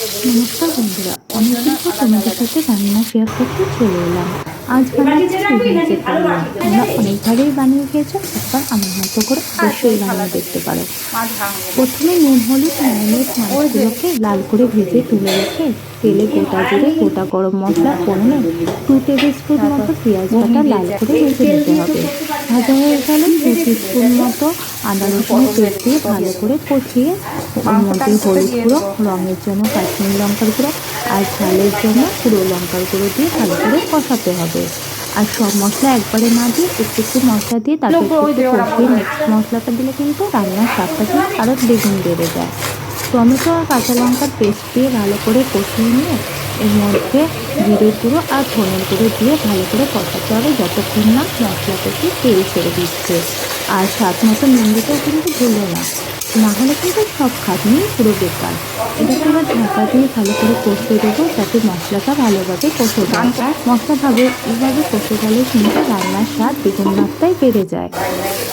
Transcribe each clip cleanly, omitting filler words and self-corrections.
নমস্কার বন্ধুরা, অনেকদিন পর তোমাদের সাথে রান্না শেয়ার করতে চলে এলাম। আজ বানিয়েছি ভেজে কালিয়া। তোমরা অনেকভাবেই বানিয়ে খেয়েছো, একবার আমার মতো করে অবশ্যই বানিয়ে দেখতে পারো। প্রথমে নুন হলুদ ম্যারিনেট মাছগুলোকে লাল করে ভেজে তুলে রেখে তেলে গোটা জিরে গোটা গরম মশলা ফোড়নে 2 টেবিল স্পুন মতো পেঁয়াজ বাটা লাল করে ভেজে নিতে হবে। ভাজা হয়ে গেলে 2 টিস্পুন মতো আদা রসুনের পেস্ট দিয়ে ভালো করে কষিয়ে ওর মধ্যে হলুদ গুঁড়ো, রঙের জন্য কাশ্মীরি লঙ্কার গুঁড়ো আর ঝালের জন্য গুঁড়ো লঙ্কার গুঁড়ো দিয়ে ভালো করে কষাতে হবে। আর সব মশলা একবারে না দিয়ে একটু একটু মশলা দিয়ে তারপর একটু কষিয়ে নেক্সট মশলাটা দিলে কিন্তু রান্নার স্বাদটা কিন্তু আরও দ্বিগুণ বেড়ে যায়। টমেটো আর কাঁচা লঙ্কার পেস্ট দিয়ে ভালো করে কষিয়ে নিয়ে এর মধ্যে জিরে গুঁড়ো আর ধনের গুঁড়ো দিয়ে ভালো করে কষাতে হবে যতক্ষণ না মশলা থেকে তেল ছেড়ে দিচ্ছে। আর স্বাদ মতো নুন দিতেও কিন্তু ভুলো না হলে কিন্তু সব খাটনি পুরো বেকার। এটাকে এবার ঢাকা দিয়ে ভালো করে কষতে দেবো যাতে মশলাটা ভালোভাবে কষে যায়। মশলা এভাবে কষে গেলে কিন্তু রান্নার স্বাদ দ্বিগুণ মাত্রায় বেড়ে যায়।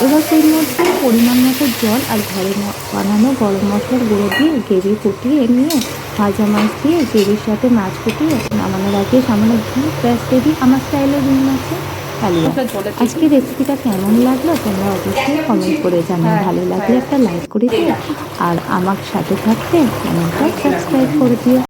এবার এর মধ্যে পরিমাণ মতো জল আর ঘরে বানানো গরম মশলার গুঁড়ো দিয়ে গ্রেভি ফুটিয়ে নিয়ে ভাজা মাছ দিয়ে গ্রেভির সাথে মাছ ফুটিয়ে নামানোর আগে সামান্য ঘি ব্যাস রেডি আমার স্টাইলে রুই মাছের কালিয়া। আজকে রেসিপিটা কেমন লাগলো তোমরা অবশ্যই কমেন্ট করে জানাও। ভালো লাগলে একটা লাইক করে দিও আর আমার সাথে থাকতে চ্যানেলটা সাবস্ক্রাইব করে দিও।